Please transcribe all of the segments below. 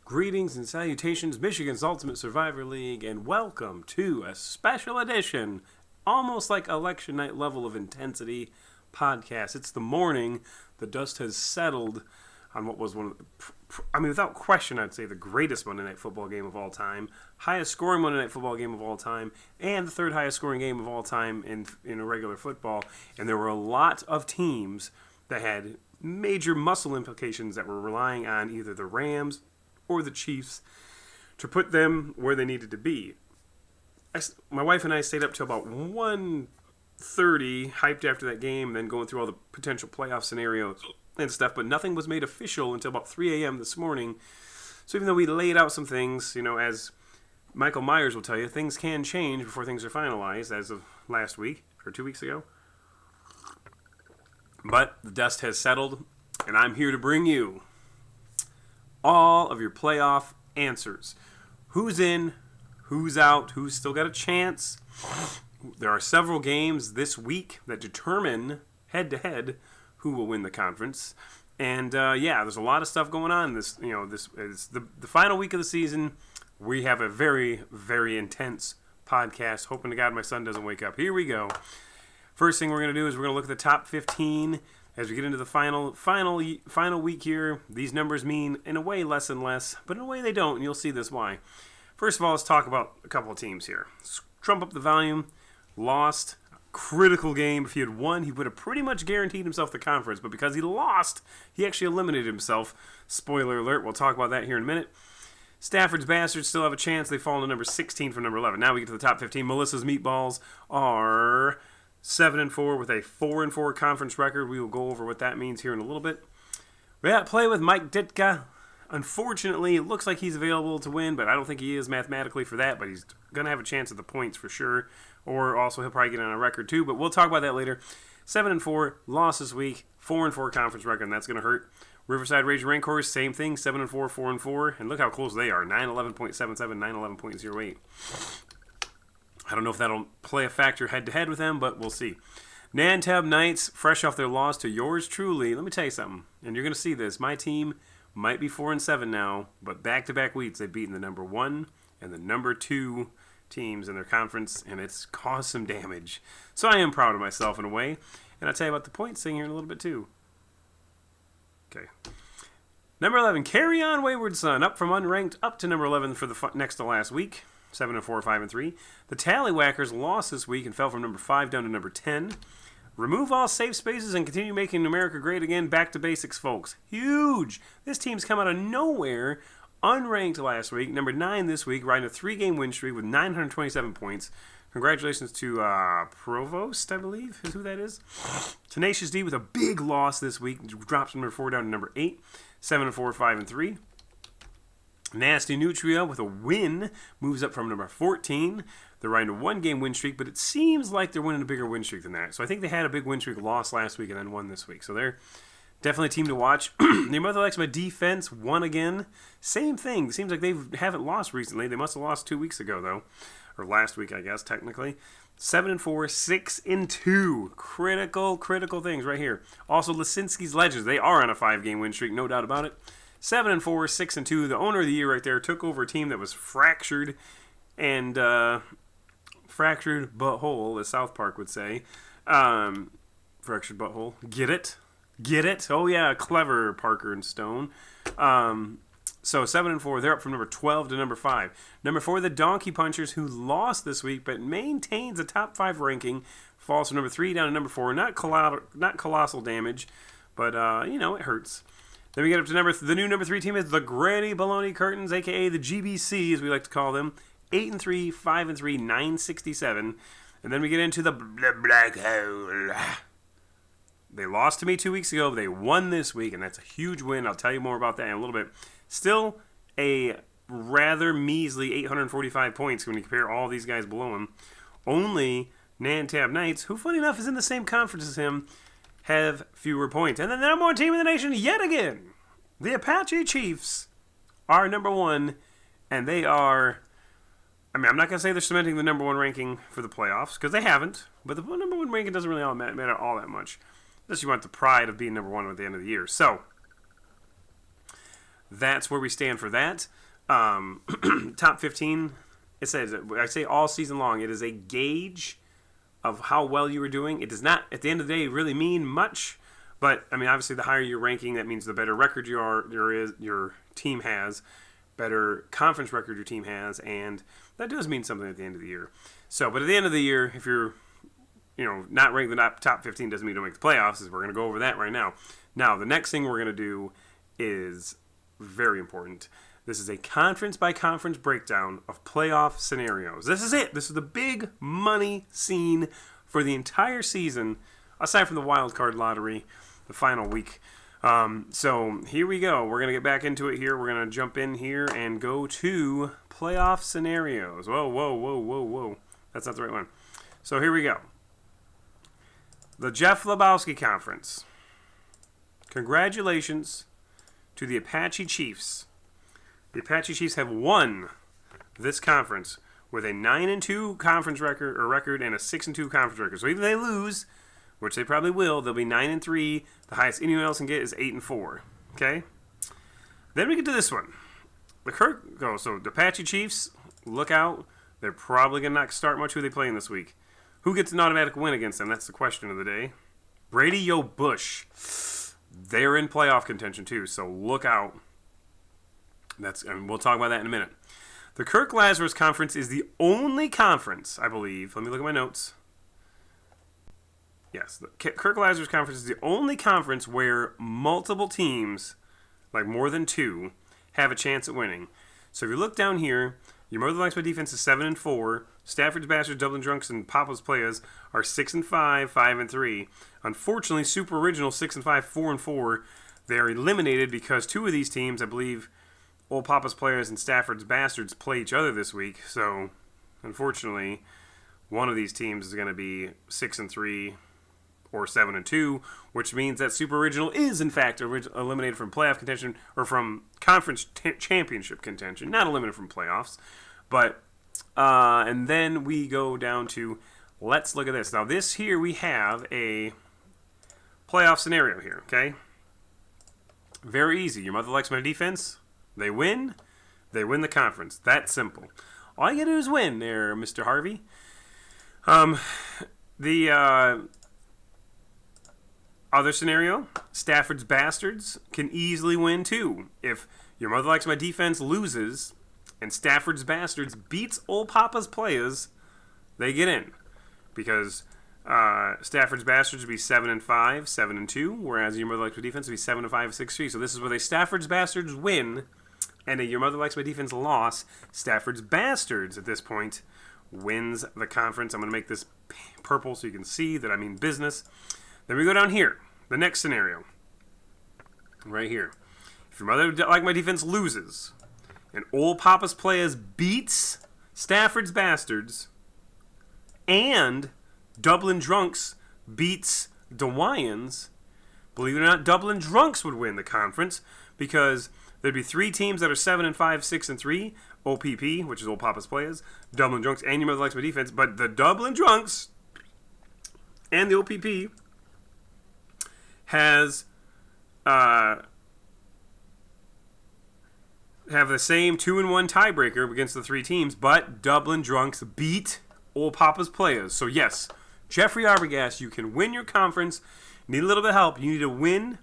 Greetings and salutations, Michigan's Ultimate Survivor League, and welcome to a special edition, almost like election night level of intensity podcast. It's the morning, the dust has settled on what was one of the, without question, I'd say the greatest Monday Night Football game of all time, highest scoring Monday Night Football game of all time, and the third highest scoring game of all time in a regular football. And there were a lot of teams that had major muscle implications that were relying on either the Rams or the Chiefs to put them where they needed to be. My wife and I stayed up till about 1:30, hyped after that game, then going through all the potential playoff scenarios and stuff, but nothing was made official until about 3 a.m. this morning. So even though we laid out some things, as Michael Myers will tell you, things can change before things are finalized as of last week, or 2 weeks ago. But the dust has settled, and I'm here to bring you all of your playoff answers. Who's in, who's out, who's still got a chance. There are several games this week that determine head-to-head who will win the conference. And there's a lot of stuff going on. This is the final week of the season. We have a very, very intense podcast. Hoping to God my son doesn't wake up. Here we go. First thing we're going to do is we're going to look at the top 15 as we get into the final week here. These numbers mean, in a way, less and less, but in a way they don't, and you'll see this why. First of all, let's talk about a couple of teams here. Trump up the volume. Lost. Critical game. If he had won, he would have pretty much guaranteed himself the conference, but because he lost, he actually eliminated himself. Spoiler alert. We'll talk about that here in a minute. Stafford's Bastards still have a chance. They fall to number 16 from number 11. Now we get to the top 15. Melissa's Meatballs are 7-4 with a 4-4 conference record. We will go over what that means here in a little bit. We got to play with Mike Ditka. Unfortunately, it looks like he's available to win, but I don't think he is mathematically for that, but he's going to have a chance at the points for sure. Or also he'll probably get on a record too, but we'll talk about that later. 7-4, lost this week, 4-4 conference record, and that's going to hurt. Riverside Rage Rancors, same thing, 7-4, 4-4, and look how close they are, 9-11.77, 9-11.08. I don't know if that'll play a factor head-to-head with them, but we'll see. Nantab Knights, fresh off their loss to yours truly. Let me tell you something, and you're going to see this. My team might be 4-7 now, but back-to-back weeks they've beaten the number 1 and the number 2 teams in their conference, and it's caused some damage. So I am proud of myself in a way, and I'll tell you about the points thing here in a little bit too. Okay. Number 11, Carry On Wayward Son, up from unranked up to number 11 for the next to last week. 7-4, 5-3. The Tallywhackers lost this week and fell from number 5 down to number 10. Remove all safe spaces and continue making America great again. Back to basics, folks. Huge. This team's come out of nowhere. Unranked last week. Number 9 this week. Riding a 3-game win streak with 927 points. Congratulations to Provost, I believe, is who that is. Tenacious D with a big loss this week. Drops from number 4 down to number 8. 7-4, 5-3. Nasty Nutria with a win moves up from number 14. They're riding a 1-game win streak, but it seems like they're winning a bigger win streak than that. So I think they had a big win streak, lost last week, and then won this week. So they're definitely a team to watch. The Mother Likes My Defense won again. Same thing. Seems like they haven't lost recently. They must have lost 2 weeks ago, though. Or last week, I guess, technically. 7-4, 6-2. Critical things right here. Also, Lisinski's Legends. They are on a 5-game win streak, no doubt about it. 7-4, 6-2. The owner of the year right there took over a team that was fractured and fractured butthole, as South Park would say. Fractured butthole. Get it? Get it? Oh yeah, clever Parker and Stone. So 7-4, they're up from number 12 to number 5. Number 4, the Donkey Punchers, who lost this week but maintains a top 5 ranking, falls from number 3 down to number 4. Not colossal damage, but it hurts. Then we get up to the new number 3 team is the Granny Baloney Curtains, a.k.a. the GBC, as we like to call them. 8-3, 5-3, 967. And then we get into the Black Hole. They lost to me 2 weeks ago, but they won this week, and that's a huge win. I'll tell you more about that in a little bit. Still a rather measly 845 points when you compare all these guys below him. Only Nantab Knights, who, funny enough, is in the same conference as him, have fewer points. And then the number 1 team in the nation yet again, the Apache Chiefs, are number 1, and they are, I'm not going to say they're cementing the number 1 ranking for the playoffs, because they haven't, but the number 1 ranking doesn't really matter all that much, unless you want the pride of being number 1 at the end of the year. So, that's where we stand for that. Top 15, it says, I say all season long, it is a gauge of how well you were doing. It does not, at the end of the day, really mean much. But, I mean, obviously, the higher your ranking, that means the better record your team has, better conference record your team has, and that does mean something at the end of the year. So, but at the end of the year, if you're, not ranked in the top 15 doesn't mean you don't make the playoffs, as we're going to go over that right now. Now, the next thing we're going to do is very important. This is a conference-by-conference breakdown of playoff scenarios. This is it. This is the big money scene for the entire season, aside from the wild card lottery, the final week. So here we go. We're going to get back into it here. We're going to jump in here and go to playoff scenarios. Whoa. That's not the right one. So here we go. The Jeff Lebowski Conference. Congratulations to the Apache Chiefs. The Apache Chiefs have won this conference with a 9-2 conference record and a 6-2 conference record. So even if they lose, which they probably will, they'll be 9-3. The highest anyone else can get is 8-4. Okay. Then we get to this one. So the Apache Chiefs, look out. They're probably gonna not start much. Who they playing this week? Who gets an automatic win against them? That's the question of the day. Brady Yo Bush. They're in playoff contention too. So look out. And we'll talk about that in a minute. The Kirk Lazarus Conference is the only conference, I believe. Let me look at my notes. Yes, the Kirk Lazarus Conference is the only conference where multiple teams, like more than two, have a chance at winning. So if you look down here, your Mother Likes My Defense is 7-4. Stafford's Bastards, Dublin Drunks, and Papa's Playas are 6-5, 5-3. Unfortunately, Super Original 6-5, 4-4. They are eliminated because two of these teams, I believe, Old Papa's Players and Stafford's Bastards, play each other this week. So, unfortunately, one of these teams is going to be 6-3 or 7-2, which means that Super Original is, in fact, eliminated from playoff contention or from conference championship contention. Not eliminated from playoffs. But, and then we go down to, let's look at this. Now, this here, we have a playoff scenario here, okay? Very easy. Your Mother Likes My Defense. They win the conference. That simple. All you gotta do is win there, Mr. Harvey. The other scenario, Stafford's Bastards can easily win too. If Your Mother Likes My Defense loses and Stafford's Bastards beats Old Papa's Playas, they get in. Because Stafford's Bastards would be 7-5, 7-2, whereas Your Mother Likes My Defense would be 7-5, 6-3. So this is where the Stafford's Bastards win, and Your Mother Likes My Defense loss. Stafford's Bastards at this point wins the conference. I'm going to make this purple so you can see that I mean business. Then we go down here. The next scenario. Right here. If Your Mother Like My Defense loses, and Old Papa's Playas beats Stafford's Bastards, and Dublin Drunks beats Dewayans, believe it or not, Dublin Drunks would win the conference because there'd be three teams that are 7-5, 6-3, OPP, which is Old Papa's Playas, Dublin Drunks, and Your Mother Likes My Defense, but the Dublin Drunks and the OPP have the same 2-1 tiebreaker against the three teams, but Dublin Drunks beat Old Papa's Playas. So yes, Jeffrey Arbogast, you can win your conference. You need a little bit of help. You need to win.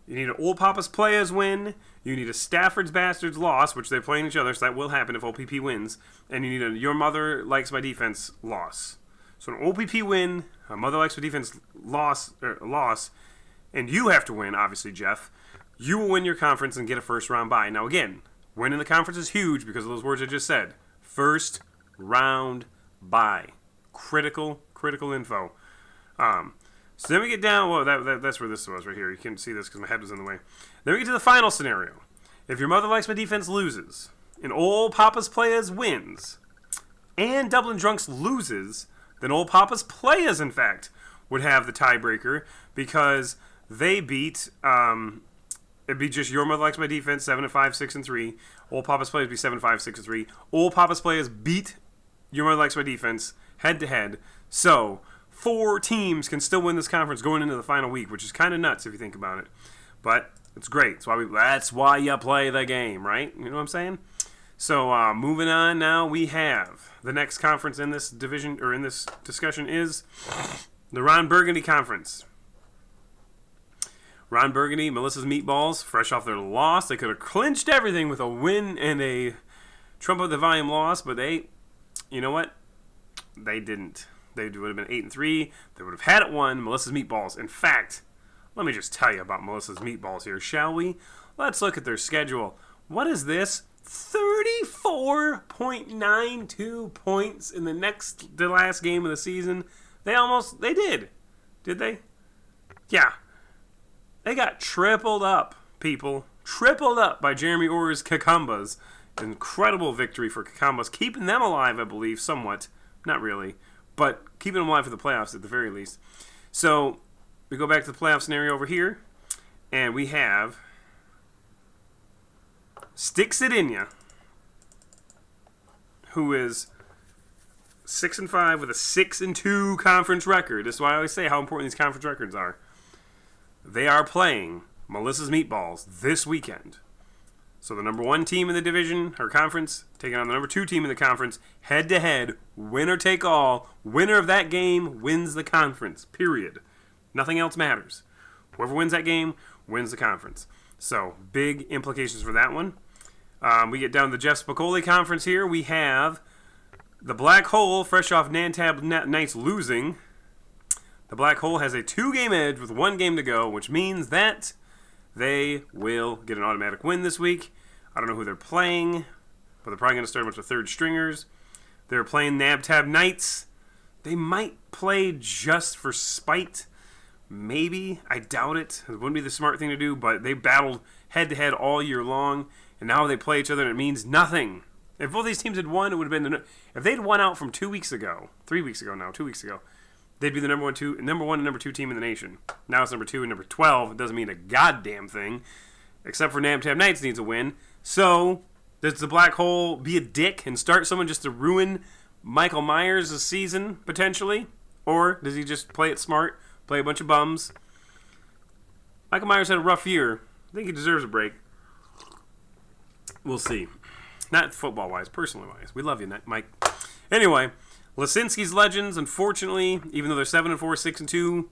You need an Old Papa's Playas win. You need a Stafford's Bastards loss, which they're playing each other, so that will happen if OPP wins. And you need a Your Mother Likes My Defense loss. So an OPP win, a Mother Likes My Defense loss, and you have to win, obviously, Jeff. You will win your conference and get a first-round bye. Now, again, winning the conference is huge because of those words I just said. First round bye. Critical info. So then we get down, well, that's where this was right here. You can't see this because my head was in the way. Then we get to the final scenario. If Your Mother Likes My Defense loses, and Old Papa's Playas wins, and Dublin Drunks loses, then Old Papa's Playas, in fact, would have the tiebreaker because they beat, it'd be just Your Mother Likes My Defense, 7-5, 6-3. Old Papa's Playas would be 7-5, 6-3. Old Papa's Playas beat Your Mother Likes My Defense head-to-head. So, 4 teams can still win this conference going into the final week, which is kind of nuts if you think about it. But It's great. That's why you play the game, right? You know what I'm saying? So moving on now, we have the next conference in this division, or in this discussion, is the Ron Burgundy Conference. Ron Burgundy, Melissa's Meatballs, fresh off their loss. They could have clinched everything with a win and a trump of the volume loss, but you know what? They didn't. They would have been 8-3. They would have had it won. Melissa's Meatballs. In fact, let me just tell you about Melissa's Meatballs here, shall we? Let's look at their schedule. What is this? 34.92 points in the last game of the season. They did. Did they? Yeah. They got tripled up, people. Tripled up by Jeremy Orr's Kakambas. Incredible victory for Kakambas, keeping them alive, I believe, somewhat. Not really, but keeping them alive for the playoffs at the very least. So we go back to the playoff scenario over here, and we have Sticks It In Ya, who is 6-5 with a 6-2 conference record. This is why I always say how important these conference records are. They are playing Melissa's Meatballs this weekend. So the number 1 team in the division, or conference, taking on the number 2 team in the conference, head-to-head, winner take all. Winner of that game wins the conference, period. Nothing else matters. Whoever wins that game wins the conference. So big implications for that one. We get down to the Jeff Spicoli Conference here. We have the Black Hole, fresh off Nantab Knights losing. The Black Hole has a 2-game edge with 1 game to go, which means that they will get an automatic win this week. I don't know who they're playing, but they're probably going to start a bunch of third stringers. They're playing Nabtab Knights. They might play just for spite. Maybe. I doubt it. It wouldn't be the smart thing to do, but they battled head-to-head all year long, and now they play each other, and it means nothing. If both these teams had won, it would have been... If they'd won out from 2 weeks ago, 3 weeks ago now, 2 weeks ago, they'd be the number 1 and number 2 team in the nation. Now it's number 2 and number 12. It doesn't mean a goddamn thing, except for Nabtab Knights needs a win. So, does the Black Hole be a dick and start someone just to ruin Michael Myers' season, potentially? Or does he just play it smart, play a bunch of bums? Michael Myers had a rough year. I think he deserves a break. We'll see. Not football-wise, personally-wise. We love you, Mike. Anyway, Lisinski's Legends, unfortunately, even though they're 7-4, 6-2,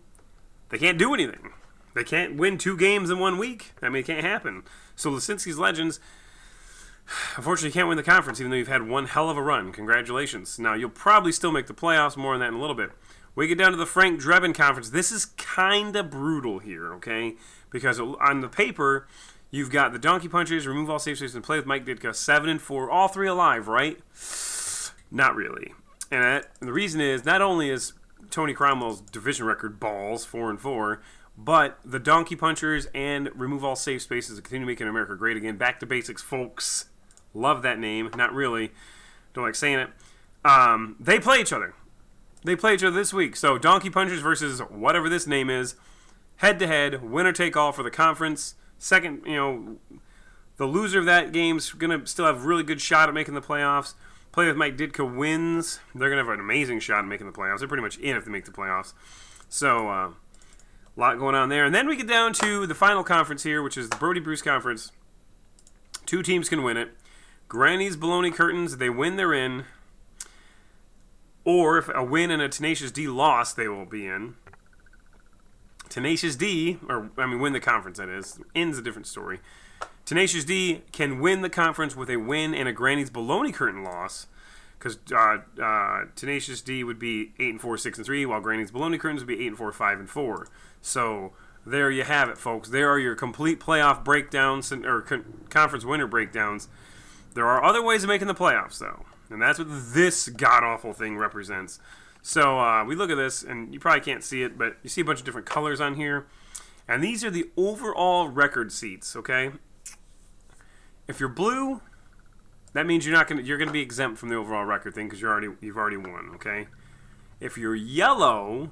they can't do anything. They can't win 2 games in 1 week. I mean, it can't happen. So Lisinski's Legends, unfortunately, can't win the conference, even though you've had one hell of a run. Congratulations. Now, you'll probably still make the playoffs. More on that in a little bit. We get down to the Frank Drebin Conference. This is kind of brutal here, okay? Because on the paper, you've got the Donkey Punchers, Remove All Safe Spaces, and Play with Mike Ditka, 7-4, all 3 alive, right? Not really. And the reason is, not only is Tony Cromwell's division record balls, 4-4, but the Donkey Punchers and Remove All Safe Spaces continue making America great again. Back to basics, folks. Love that name. Not really. Don't like saying it. They play each other. They play each other this week. So Donkey Punchers versus whatever this name is. Head-to-head, winner take all for the conference. Second, the loser of that game's going to still have a really good shot at making the playoffs. Play with Mike Ditka wins. They're going to have an amazing shot at making the playoffs. They're pretty much in if they make the playoffs. So, a lot going on there. And then we get down to the final conference here, which is the Brody Bruce Conference. 2 teams can win it. Granny's Baloney Curtains, they win, they're in. Or if a win and a Tenacious D loss, they will be in. Tenacious D, win the conference, that is. In's a different story. Tenacious D can win the conference with a win and a Granny's Baloney Curtain loss, because Tenacious D would be 8-4, 6-3, while Granny's Baloney Curtains would be 8-4, 5-4. So there you have it, folks. There are your complete playoff breakdowns or conference winner breakdowns. There are other ways of making the playoffs, though, and that's what this god-awful thing represents. So we look at this, and you probably can't see it, but you see a bunch of different colors on here. And these are the overall record seats, okay? If you're blue, that means you're gonna be exempt from the overall record thing because you've already won, okay? If you're yellow,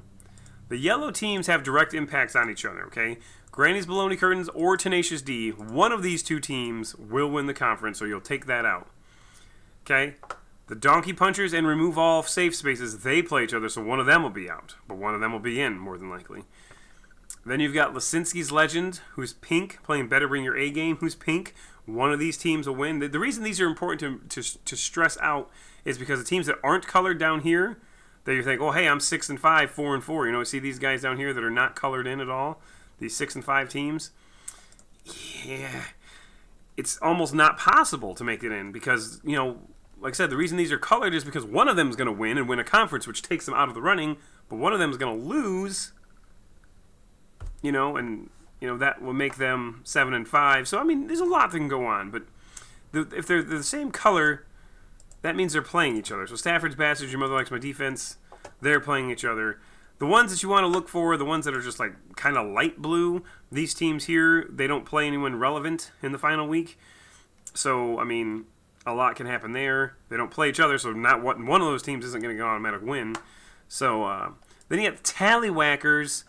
the yellow teams have direct impacts on each other, okay? Granny's Baloney Curtains or Tenacious D, one of these 2 teams will win the conference, so you'll take that out. Okay? The Donkey Punchers and Remove All Safe Spaces, they play each other, so one of them will be out. But one of them will be in, more than likely. Then you've got Lisinski's Legend, who's pink, playing Better Bring Your A Game, who's pink. One of these teams will win. The reason these are important to stress out is because the teams that aren't colored down here, that you think, oh, hey, I'm 6-5, 4-4. You know, see these guys down here that are not colored in at all? These 6-5 teams? Yeah. It's almost not possible to make it in because, you know, like I said, the reason these are colored is because one of them is going to win and win a conference, which takes them out of the running, but one of them is going to lose, you know, and, you know, that will make them 7-5. So, I mean, there's a lot that can go on, but if they're the same color, that means they're playing each other. So Stafford's Bastards, Your Mother Likes My Defense, they're playing each other. The ones that you want to look for, the ones that are just like kind of light blue, these teams here, they don't play anyone relevant in the final week. So, I mean, a lot can happen there. They don't play each other, so not one of those teams isn't going to get an automatic win. So, then you got Tallywhackers.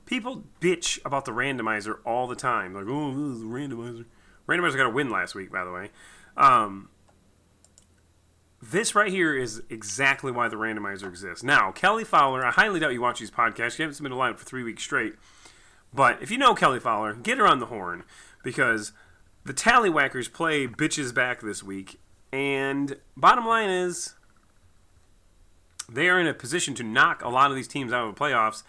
People bitch about the randomizer all the time. Like, oh, this is the randomizer. Randomizer got a win last week, by the way. This right here is exactly why the randomizer exists. Now, Kelly Fowler, I highly doubt you watch these podcasts. You haven't submitted a lineup for 3 weeks straight. But if you know Kelly Fowler, get her on the horn. Because the Tallywhackers play bitches back this week. And bottom line is, they are in a position to knock a lot of these teams out of the playoffs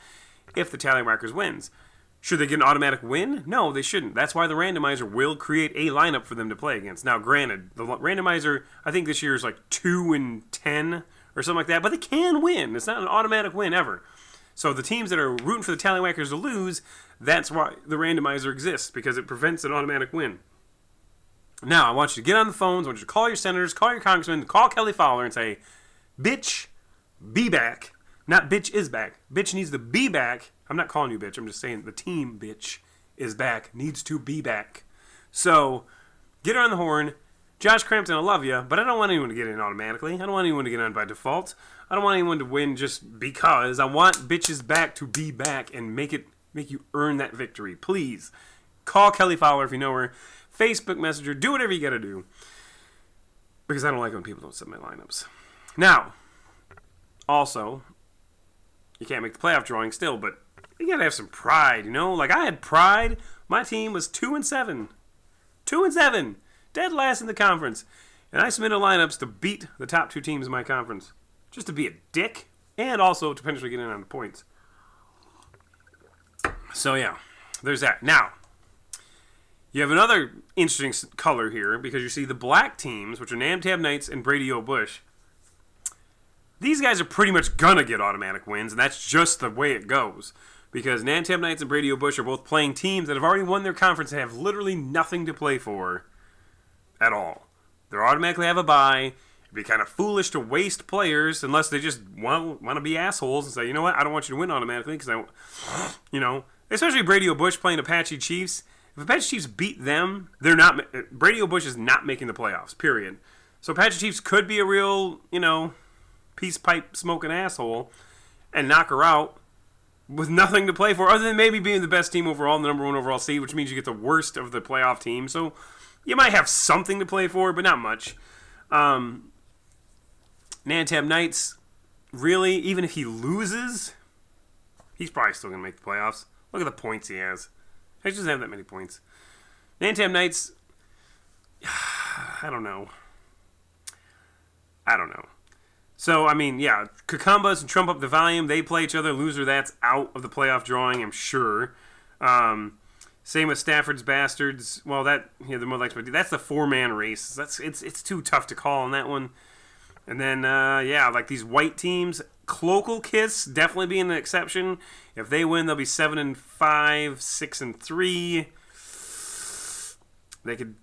if the Tallywhackers wins. Should they get an automatic win? No, they shouldn't. That's why the randomizer will create a lineup for them to play against. Now, granted, the randomizer, I think this year is like 2-10 or something like that, but they can win. It's not an automatic win ever. So the teams that are rooting for the Tallywhackers to lose, that's why the randomizer exists, because it prevents an automatic win. Now, I want you to get on the phones. I want you to call your senators, call your congressmen, call Kelly Fowler and say, bitch, be back. Not bitch is back. Bitch needs to be back. I'm not calling you bitch. I'm just saying the team, bitch, is back. Needs to be back. So, get her on the horn. Josh Crampton, I love you, but I don't want anyone to get in automatically. I don't want anyone to get on by default. I don't want anyone to win just because. I want bitches back to be back and make you earn that victory. Please, call Kelly Fowler if you know her. Facebook Messenger. Do whatever you got to do. Because I don't like when people don't submit lineups. Now, also, you can't make the playoff drawing still, but you gotta have some pride, you know? Like, I had pride. My team was 2-7. 2-7. Dead last in the conference. And I submitted lineups to beat the top two teams in my conference. Just to be a dick. And also to potentially get in on the points. So, yeah. There's that. Now, you have another interesting color here, because you see the black teams, which are Namtab Knights and Brady O. Bush. These guys are pretty much gonna get automatic wins, and that's just the way it goes. Because Nantab Knights and Brady O. Bush are both playing teams that have already won their conference and have literally nothing to play for at all. They'll automatically have a bye. It'd be kind of foolish to waste players unless they just want to be assholes and say, you know what, I don't want you to win automatically because especially Brady O. Bush playing Apache Chiefs. If Apache Chiefs beat them, Brady O. Bush is not making the playoffs, period. So Apache Chiefs could be a real, peace pipe smoking asshole and knock her out with nothing to play for other than maybe being the best team overall, the number one overall seed, which means you get the worst of the playoff team. So you might have something to play for, but not much. Nantab Knights, really, even if he loses, he's probably still going to make the playoffs. Look at the points he has. He doesn't have that many points. Nantab Knights, I don't know. So, Cucumbas and Trump Up the Volume, they play each other. Loser, that's out of the playoff drawing, I'm sure. Same with Stafford's Bastards. Well, the more like that's the 4-man race. It's too tough to call on that one. And then, like these white teams, Cloacal Kiss definitely being an exception. If they win, they'll be 7-5, 6-3.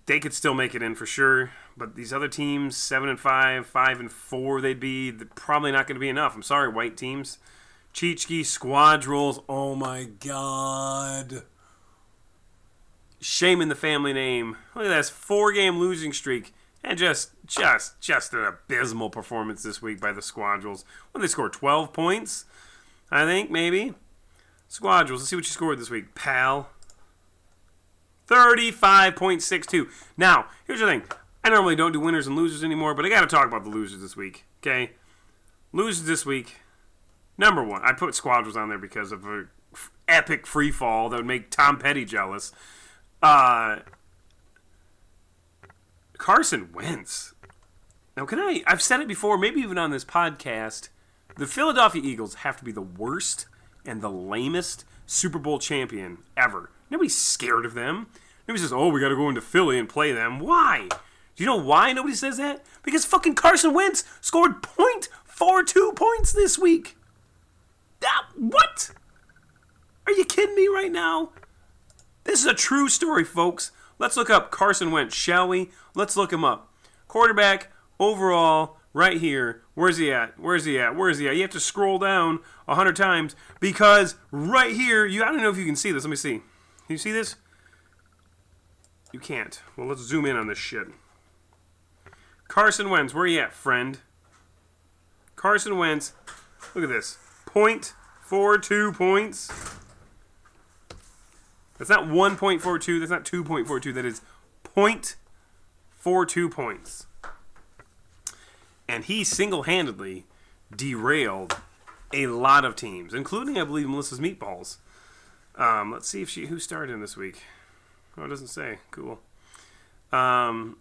They could still make it in for sure. But these other teams, 7-5, 5-4, they're probably not going to be enough. I'm sorry, white teams. Cheechki, Squadrels, oh my god. Shame in the family name. Look at that, 4-game losing streak. And just an abysmal performance this week by the Squadrels. Well, they scored 12 points, I think, maybe. Squadrels, let's see what you scored this week, pal. 35.62. Now, here's the thing. I normally don't do winners and losers anymore, but I got to talk about the losers this week, okay? Losers this week, Number one, I put Squadrons on there because of an epic free fall that would make Tom Petty jealous. Carson Wentz. Now, I've said it before, maybe even on this podcast, the Philadelphia Eagles have to be the worst and the lamest Super Bowl champion ever. Nobody's scared of them. Nobody says, oh, we got to go into Philly and play them. Why? Do you know why nobody says that? Because fucking Carson Wentz scored .42 points this week. What? Are you kidding me right now? This is a true story, folks. Let's look up Carson Wentz, shall we? Let's look him up. Quarterback, overall, right here. Where's he at? Where's he at? Where's he at? You have to scroll down 100 times because right here, I don't know if you can see this. Let me see. Can you see this? You can't. Well, let's zoom in on this shit. Carson Wentz, where you at, friend? Carson Wentz, look at this. .42 points. That's not 1.42. That's not 2.42. That is .42 points. And he single-handedly derailed a lot of teams, including, I believe, Melissa's Meatballs. Let's see who started in this week. Oh, it doesn't say. Cool. I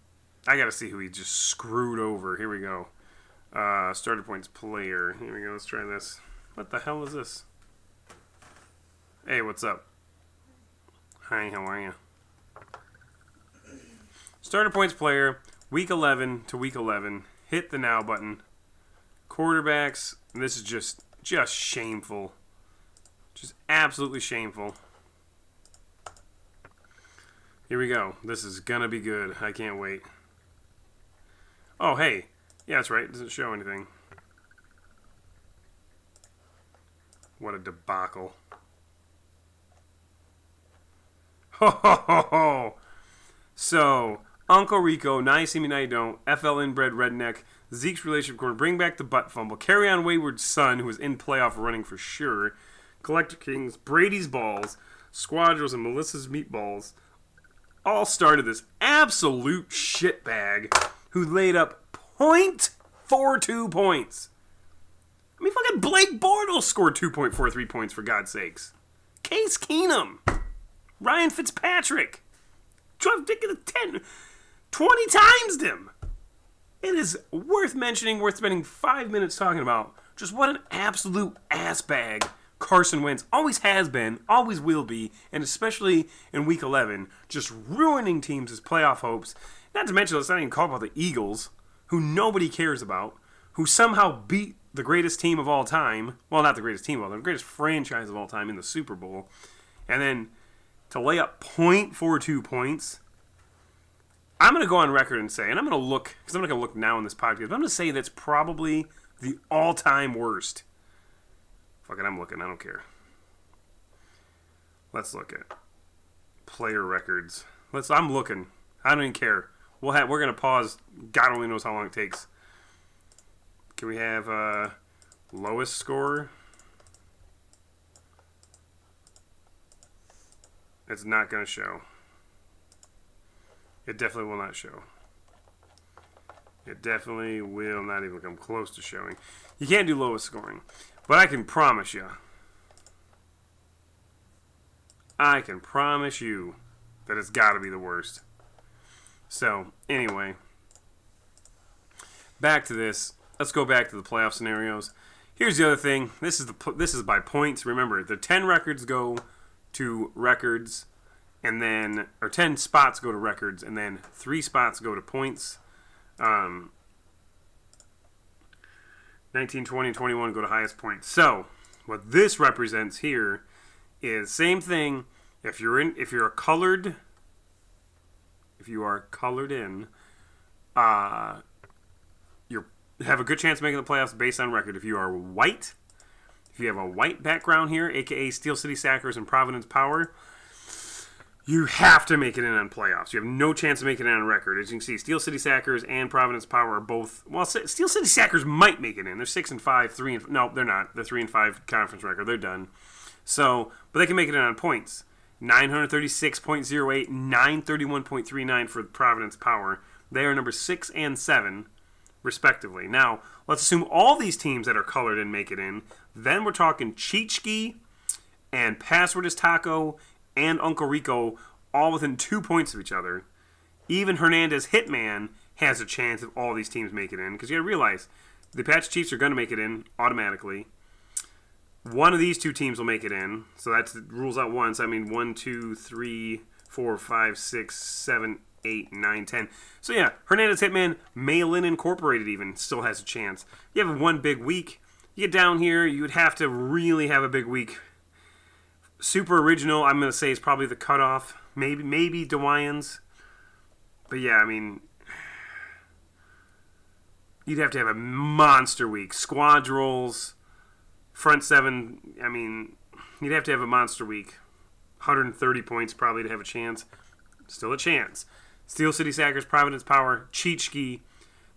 got to see who he just screwed over. Here we go. Starter points player. Here we go. Let's try this. What the hell is this? Hey, what's up? Hi, how are you? Starter points player, week 11 to week 11. Hit the now button. Quarterbacks. This is just shameful. Just absolutely shameful. Here we go. This is gonna be good. I can't wait. Oh, hey. Yeah, that's right. It doesn't show anything. What a debacle. Ho ho ho ho! So, Uncle Rico, now you see me, now you don't. FL inbred redneck. Zeke's relationship corner. Bring back the butt fumble. Carry on Wayward's son, who is in playoff running for sure. Collector Kings. Brady's balls. Squadrons and Melissa's meatballs. All started this absolute shitbag who laid up .42 points. I mean, fucking Blake Bortles scored 2.43 points, for God's sakes. Case Keenum. Ryan Fitzpatrick. Drove Dick 20 times him. It is worth mentioning, worth spending 5 minutes talking about just what an absolute ass bag Carson Wentz always has been, always will be, and especially in Week 11, just ruining teams' playoff hopes. Not to mention, let's not even call about the Eagles, who nobody cares about, who somehow beat the greatest team of all time. Well, not the greatest team of all time, the greatest franchise of all time in the Super Bowl. And then to lay up .42 points, I'm going to go on record and say, and I'm going to look, because I'm not going to look now in this podcast, but I'm going to say that's probably the all-time worst. Fuck it, I'm looking. I don't care. Let's look at player records. I'm looking. I don't even care. We're going to pause. God only knows how long it takes. Can we have lowest score? It's not going to show. It definitely will not show. It definitely will not even come close to showing. You can't do lowest scoring. But I can promise you that it's got to be the worst. So, anyway. Back to this. Let's go back to the playoff scenarios. Here's the other thing. This is by points. Remember, the 10 records go to records, and then, or 10 spots go to records, and then 3 spots go to points. 19, 20, and 21 go to highest points. So, what this represents here is same thing. If you are colored in, you have a good chance of making the playoffs based on record. If you are white, if you have a white background here, aka Steel City Sackers and Providence Power, you have to make it in on playoffs. You have no chance of making it on record. As you can see, Steel City Sackers and Providence Power are both. Well, Steel City Sackers might make it in. They're 6-5, no, they're not. They're 3-5 conference record. They're done. So, but they can make it in on points. 936.08, 931.39 for Providence Power. They are number 6 and 7. respectively. Now, let's assume all these teams that are colored in make it in. Then we're talking Chichki and Password is Taco and Uncle Rico all within 2 points of each other. Even Hernandez Hitman has a chance if all these teams make it in. Because you got to realize, the Apache Chiefs are going to make it in automatically. One of these two teams will make it in. So that rules out one. So I mean 1, 2, 3, 4, 5, 6, 7, 8, 9, 10. So yeah, Hernandez Hitman, Mail-In Incorporated even, still has a chance. You have one big week. You get down here, you would have to really have a big week. Super Original, I'm going to say, is probably the cutoff. Maybe DeWyans. But yeah, I mean, you'd have to have a monster week. Squadrels, Front 7, I mean, you'd have to have a monster week. 130 points probably to have a chance. Still a chance. Steel City Sackers, Providence Power, Chichki,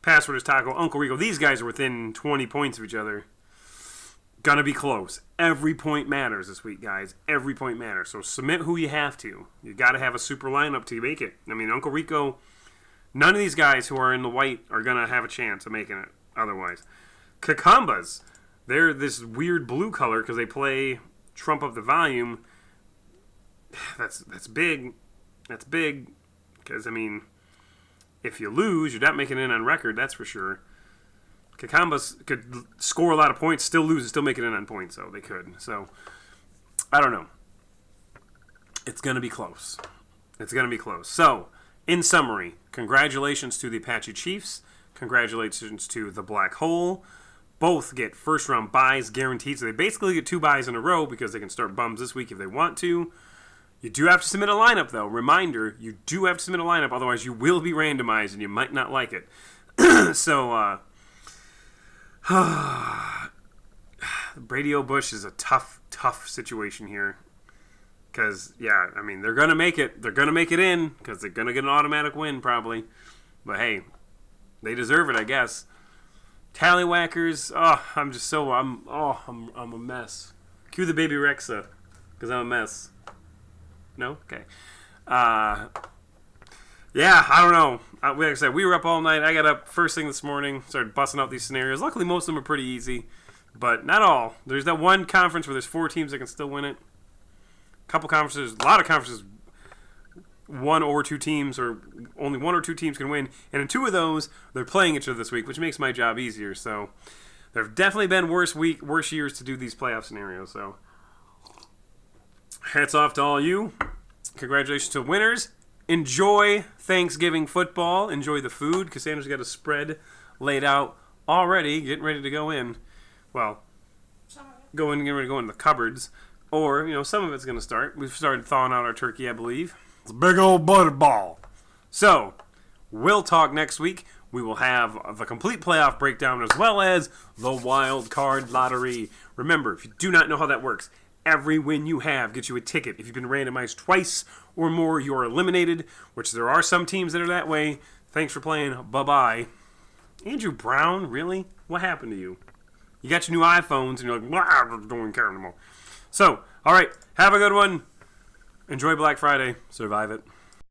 Password is Taco, Uncle Rico. These guys are within 20 points of each other. Gonna be close. Every point matters this week, guys. Every point matters. So submit who you have to. You got to have a super lineup to make it. I mean, Uncle Rico, none of these guys who are in the white are gonna have a chance of making it otherwise. Kakambas, they're this weird blue color because they play Trump Up the Volume. That's big. That's big. Because, I mean, if you lose, you're not making it in on record, that's for sure. Kakambas could score a lot of points, still lose, and still make it in on points, so they could. So, I don't know. It's going to be close. It's going to be close. So, in summary, congratulations to the Apache Chiefs. Congratulations to the Black Hole. Both get first-round buys guaranteed, so they basically get 2 buys in a row because they can start bums this week if they want to. You do have to submit a lineup, though. Reminder, you do have to submit a lineup, otherwise you will be randomized and you might not like it. So, Brady O'Bush is a tough situation here. Because, yeah, I mean, they're going to make it. They're going to make it in because they're going to get an automatic win, probably. But, hey, they deserve it, I guess. Tallywhackers, I'm a mess. Cue the baby Rexa, because I'm a mess. No? Okay. Yeah, I don't know. Like I said, we were up all night. I got up first thing this morning, started busting out these scenarios. Luckily, most of them are pretty easy, but not all. There's that one conference where there's 4 teams that can still win it. A couple conferences, a lot of conferences, 1 or 2 teams, or only 1 or 2 teams can win. And in 2 of those, they're playing each other this week, which makes my job easier. So there have definitely been worse years to do these playoff scenarios. So hats off to all you. Congratulations to winners. Enjoy Thanksgiving football. Enjoy the food. Cassandra's got a spread laid out already, getting ready to go in. Well, getting ready to go in the cupboards. Or, some of it's going to start. We've started thawing out our turkey, I believe. It's a big old butterball. So, we'll talk next week. We will have the complete playoff breakdown as well as the wild card lottery. Remember, if you do not know how that works, every win you have gets you a ticket. If you've been randomized twice or more, you are eliminated, which there are some teams that are that way. Thanks for playing. Bye-bye. Andrew Brown, really? What happened to you? You got your new iPhones, and you're like, I don't care anymore. So, all right, have a good one. Enjoy Black Friday. Survive it.